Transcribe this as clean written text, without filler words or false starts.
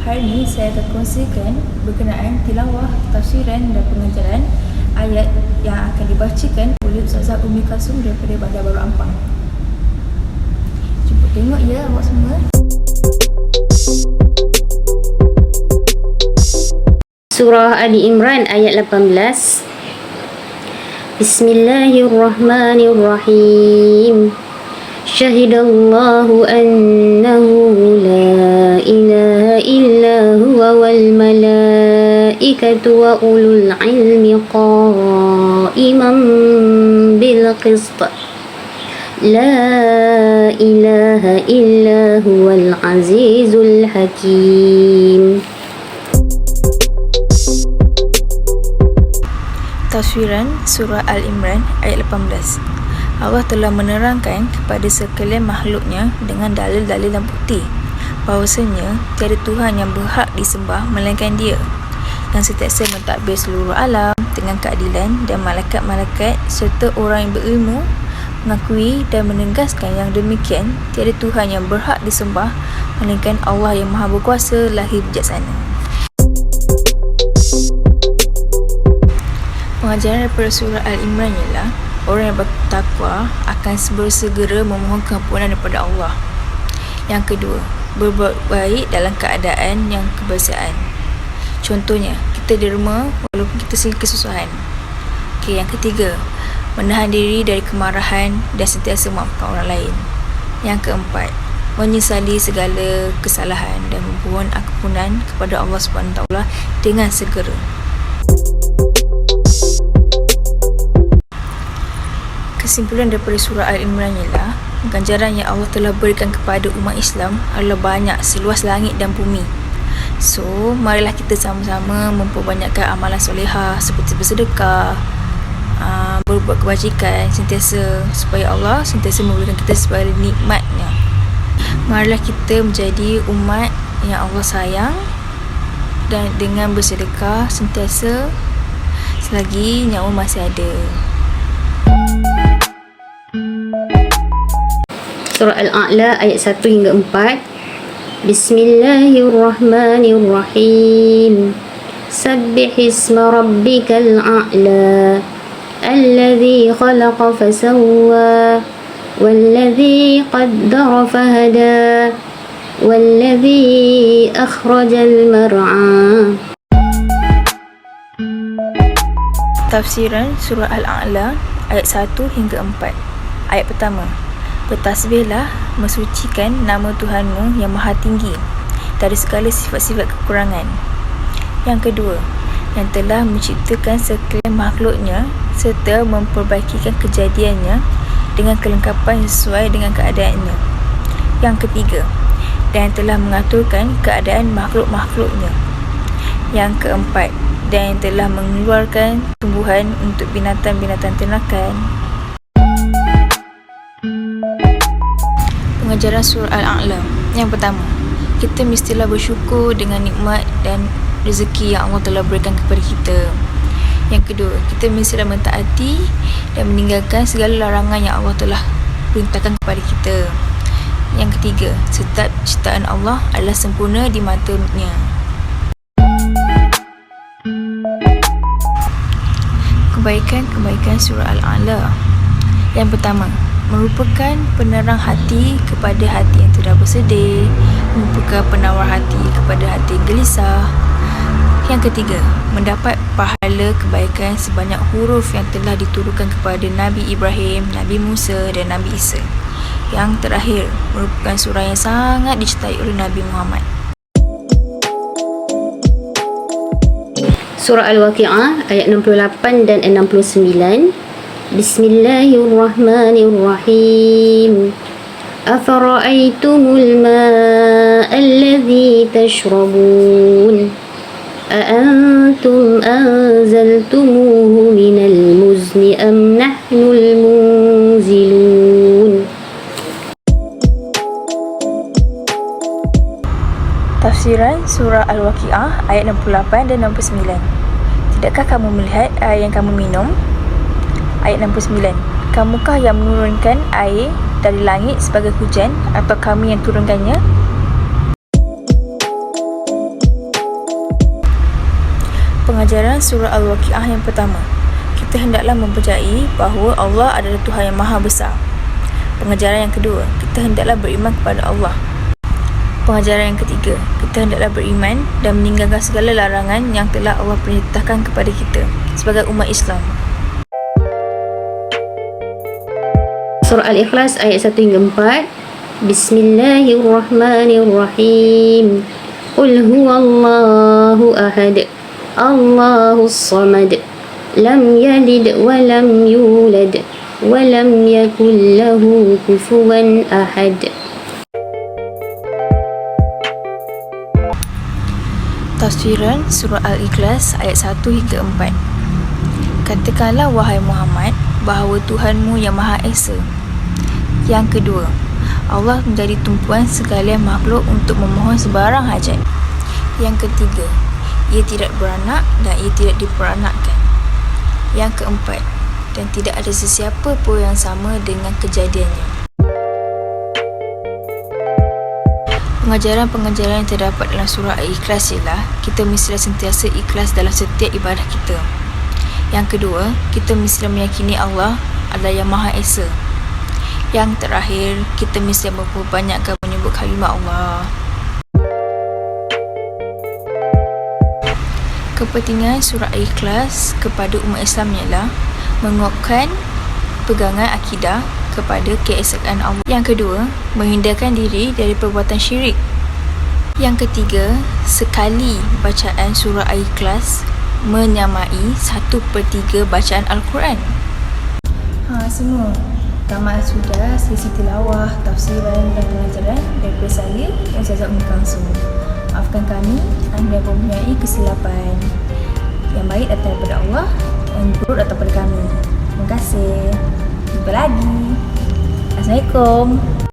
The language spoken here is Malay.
Hari ini saya akan kongsikan berkenaan tilawah, tafsiran dan pengajaran ayat yang akan dibacakan oleh Ustazah Umi Kalsum daripada Bandar Baru Ampang. Cuba tengok ya awak semua. Surah Ali Imran ayat 18. Bismillahirrahmanirrahim. Syahidallahu annahu la ilaha illa huwa wal malaikatu wa ulul ilmi qa'iman bil qist. La ilaha illa huwal azizul hakim. Tafsiran Surah Al-Imran ayat 18. Allah telah menerangkan kepada sekalian makhluknya dengan dalil-dalil dan bukti bahawasanya tiada Tuhan yang berhak disembah melainkan Dia, yang sentiasa mentadbir seluruh alam dengan keadilan, dan malaikat-malaikat serta orang yang berilmu mengakui dan menegaskan yang demikian tiada Tuhan yang berhak disembah melainkan Allah yang Maha Berkuasa lagi bijaksana. Pengajaran daripada surah Al-Imran ialah orang yang bertakwa akan bersegera memohon keampunan daripada Allah. Yang kedua, berbuat baik dalam keadaan yang kebiasaan. Contohnya, kita derma walaupun kita sering kesusahan. Yang ketiga, menahan diri dari kemarahan dan sentiasa memaafkan orang lain. Yang keempat, menyesali segala kesalahan dan memohon ampunan kepada Allah SWT dengan segera. Kesimpulan daripada surah Al-Imran ialah ganjaran yang Allah telah berikan kepada umat Islam adalah banyak, seluas langit dan bumi. So, marilah kita sama-sama memperbanyakkan amalan solehah seperti bersedekah, berbuat kebajikan sentiasa, supaya Allah sentiasa memberikan kita sebagai nikmatnya. Marilah kita menjadi umat yang Allah sayang dan dengan bersedekah sentiasa selagi nyawa masih ada. Surah Al-A'la ayat 1 hingga 4. Bismillahirrahmanirrahim. Sabbih isma rabbikal a'la alladhi khalaqa fasawwa walladhi qaddara fahada walladhi akhrajal mar'a. Tafsiran surah Al-A'la ayat 1 hingga 4. Ayat pertama. Bertasbihlah, mensucikan nama Tuhanmu yang maha tinggi dari segala sifat-sifat kekurangan. Yang kedua, yang telah menciptakan sekalian makhluknya serta memperbaikikan kejadiannya dengan kelengkapan sesuai dengan keadaannya. Yang ketiga, dan telah mengaturkan keadaan makhluk-makhluknya. Yang keempat, dan yang telah mengeluarkan tumbuhan untuk binatang-binatang ternakan. Pengajaran surah Al-A'la. Yang pertama, kita mestilah bersyukur dengan nikmat dan rezeki yang Allah telah berikan kepada kita. Yang kedua, kita mestilah mentaati dan meninggalkan segala larangan yang Allah telah perintahkan kepada kita. Yang ketiga, setiap ciptaan Allah adalah sempurna di matanya. Kebaikan surah Al-A'la. Yang pertama, merupakan penerang hati kepada hati yang tidak bersedih, merupakan penawar hati kepada hati yang gelisah. Yang ketiga, mendapat pahala kebaikan sebanyak huruf yang telah diturunkan kepada Nabi Ibrahim, Nabi Musa dan Nabi Isa. Yang terakhir, merupakan surah yang sangat dicintai oleh Nabi Muhammad. Surah Al-Waqi'ah ayat 68 dan 69. Bismillahirrahmanirrahim. Afara'aytumul ma'a alladhi tashrabun a'antum anzaltumuhu minal muzni am nahnul munzilun. Tafsiran surah Al-Waqi'ah ayat 68 dan 69. Tidakkah kamu melihat air yang kamu minum? Ayat 69. Kamukah yang menurunkan air dari langit sebagai hujan, atau kami yang turunkannya? Pengajaran surah Al-Waqiah yang pertama. Kita hendaklah mempercayai bahawa Allah adalah Tuhan yang Maha Besar. Pengajaran yang kedua. Kita hendaklah beriman kepada Allah. Pengajaran yang ketiga. Kita hendaklah beriman dan meninggalkan segala larangan yang telah Allah perintahkan kepada kita sebagai umat Islam. Surah Al-Ikhlas ayat 1 hingga 4. Bismillahirrahmanirrahim. Qul huwallahu ahad. Allahus samad. Lam yalid wa lam yulad wa lam yakul lahu kufuwan ahad. Tafsiran surah Al-Ikhlas ayat 1 hingga 4. Katakanlah wahai Muhammad bahawa Tuhanmu yang Maha Esa. Yang kedua, Allah menjadi tumpuan sekalian makhluk untuk memohon sebarang hajat. Yang ketiga, ia tidak beranak dan ia tidak diperanakkan. Yang keempat, dan tidak ada sesiapa pun yang sama dengan kejadiannya. Pengajaran-pengajaran yang terdapat dalam surah Al-Ikhlas ialah kita mestilah sentiasa ikhlas dalam setiap ibadah kita. Yang kedua, kita mestilah meyakini Allah adalah yang Maha Esa. Yang terakhir, kita mestilah memperbanyakkan menyebut kalimah Allah. Kepentingan surah Al-Ikhlas kepada umat Islam ialah menguatkan pegangan akidah kepada keesaan Allah. Yang kedua, menghindarkan diri dari perbuatan syirik. Yang ketiga, sekali bacaan surah Al-Ikhlas menyamai 1/3 bacaan Al-Quran. Semua tamat sudah sesi tilawah, tafsiran dan pengajaran daripada saya dan Ustazah Umi Kangsu. Maafkan kami anda mempunyai kesilapan. Yang baik datang daripada Allah, yang buruk datang daripada kami. Terima kasih. Jumpa lagi. Assalamualaikum.